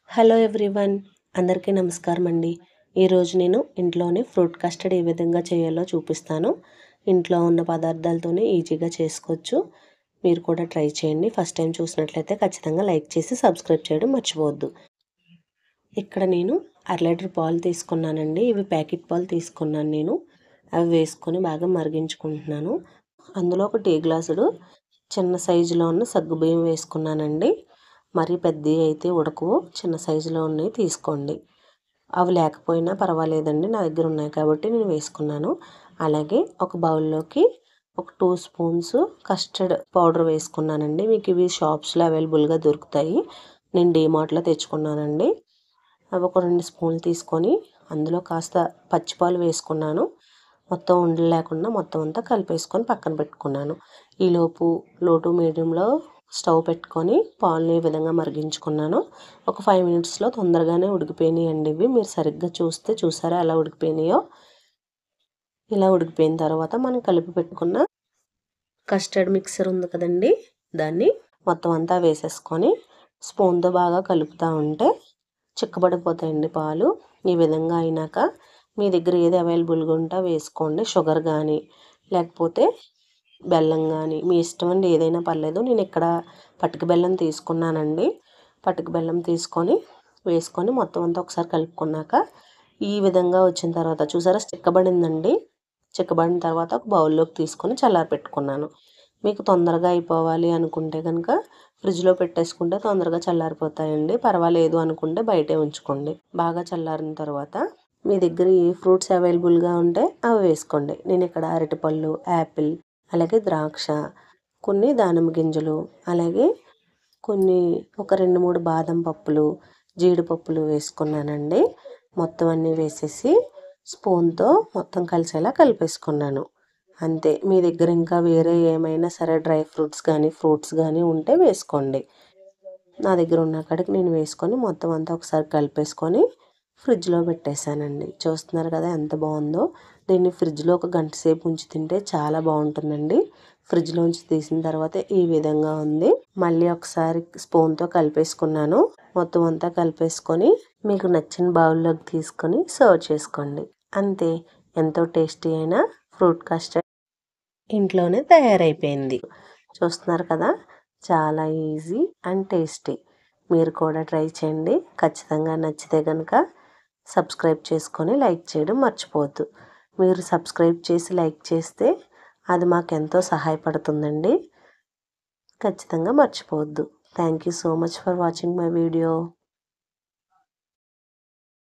Hello everyone, అందరికీ నమస్కారం అండి. ఈరోజు నేను ఇంట్లోనే ఫ్రూట్ కస్టర్డ్ ఏ విధంగా చేయాలో చూపిస్తాను. ఇంట్లో ఉన్న పదార్థాలతోనే ఈజీగా చేసుకోవచ్చు. మీరు కూడా ట్రై చేయండి. ఫస్ట్ టైం చూసినట్లయితే ఖచ్చితంగా లైక్ చేసి సబ్స్క్రైబ్ చేయడం మర్చిపోవద్దు. ఇక్కడ నేను 1/2 లీటర్ పాలు తీసుకున్నానండి. ఇవి ప్యాకెట్ పాలు తీసుకున్నాను నేను. అవి వేసుకొని బాగా మరిగించుకుంటున్నాను. అందులో ఒక టీ గ్లాసుడు చిన్న సైజులో ఉన్న సగ్గుబియ్యం వేసుకున్నానండి. మరీ పెద్దవి అయితే ఉడకవు, చిన్న సైజులో ఉన్నవి తీసుకోండి. అవి లేకపోయినా పర్వాలేదండి, నా దగ్గర ఉన్నాయి కాబట్టి నేను వేసుకున్నాను. అలాగే ఒక బౌల్లోకి ఒక 2 స్పూన్స్ కస్టర్డ్ పౌడర్ వేసుకున్నానండి. మీకు ఇవి షాప్స్లో అవైలబుల్గా దొరుకుతాయి. నేను డీమార్ట్లో తెచ్చుకున్నానండి. అవి ఒక 2 స్పూన్లు తీసుకొని అందులో కాస్త పచ్చిపాలు వేసుకున్నాను. మొత్తం ఉండలు లేకుండా మొత్తం అంతా కలిపేసుకొని పక్కన పెట్టుకున్నాను. ఈలోపు లో టు మీడియంలో స్టవ్ పెట్టుకొని పాలను ఈ విధంగా మరిగించుకున్నాను. ఒక 5 మినిట్స్లో తొందరగానే ఉడికిపోయినాయండి ఇవి. మీరు సరిగ్గా చూస్తే చూసారా ఎలా ఉడికిపోయినాయో. ఇలా ఉడికిపోయిన తర్వాత మనం కలిపి పెట్టుకున్న కస్టర్డ్ మిక్సర్ ఉంది కదండి, దాన్ని మొత్తం అంతా వేసేసుకొని స్పూన్తో బాగా కలుపుతూ ఉంటే చిక్కబడిపోతాయండి పాలు. ఈ విధంగా అయినాక మీ దగ్గర ఏది అవైలబుల్గా ఉంటే వేసుకోండి. షుగర్ కానీ లేకపోతే బెల్లం కానీ మీ ఇష్టం అండి, ఏదైనా పర్లేదు. నేను ఇక్కడ పటిక బెల్లం తీసుకున్నానండి. పటిక బెల్లం తీసుకొని వేసుకొని మొత్తం అంతా ఒకసారి కలుపుకున్నాక ఈ విధంగా వచ్చిన తర్వాత చూసారా చిక్కబడిందండి. చిక్కబడిన తర్వాత ఒక బౌల్లోకి తీసుకొని చల్లారి పెట్టుకున్నాను. మీకు తొందరగా అయిపోవాలి అనుకుంటే కనుక ఫ్రిడ్జ్లో పెట్టేసుకుంటే తొందరగా చల్లారిపోతాయండి. పర్వాలేదు అనుకుంటే బయటే ఉంచుకోండి. బాగా చల్లారిన తర్వాత మీ దగ్గర ఏ ఫ్రూట్స్ అవైలబుల్గా ఉంటే అవి వేసుకోండి. నేను ఇక్కడ అరటిపళ్ళు, యాపిల్, అలాగే ద్రాక్ష, కొన్ని దానిమ్మ గింజలు, అలాగే కొన్ని ఒక 2-3 బాదం పప్పులు, జీడిపప్పులు వేసుకున్నానండి. మొత్తం అన్నీ వేసేసి స్పూన్తో మొత్తం కలిసేలా కలిపేసుకున్నాను. అంతే. మీ దగ్గర ఇంకా వేరే ఏమైనా సరే డ్రై ఫ్రూట్స్ కానీ ఫ్రూట్స్ కానీ ఉంటే వేసుకోండి. నా దగ్గర ఉన్న కాడికి నేను వేసుకొని మొత్తం అంతా ఒకసారి కలిపేసుకొని ఫ్రిడ్జ్లో పెట్టేశానండి. చూస్తున్నారు కదా ఎంత బాగుందో. దీన్ని ఫ్రిడ్జ్లో ఒక గంట సేపు ఉంచి తింటే చాలా బాగుంటుందండి. ఫ్రిడ్జ్లోంచి తీసిన తర్వాత ఈ విధంగా ఉంది. మళ్ళీ ఒకసారి స్పూన్తో కలిపేసుకున్నాను. మొత్తం అంతా కలిపేసుకొని మీకు నచ్చిన బౌల్లోకి తీసుకొని సర్వ్ చేసుకోండి. అంతే. ఎంతో టేస్టీ అయిన ఫ్రూట్ కస్టర్డ్ ఇంట్లోనే తయారైపోయింది. చూస్తున్నారు కదా, చాలా ఈజీ అండ్ టేస్టీ. మీరు కూడా ట్రై చేయండి. ఖచ్చితంగా నచ్చితే కనుక సబ్స్క్రైబ్ చేసుకొని లైక్ చేయడం మర్చిపోవద్దు. మీరు సబ్స్క్రైబ్ చేసి లైక్ చేస్తే అది మాకెంతో సహాయపడుతుందండి. ఖచ్చితంగా మర్చిపోవద్దు. Thank you so much for watching my video.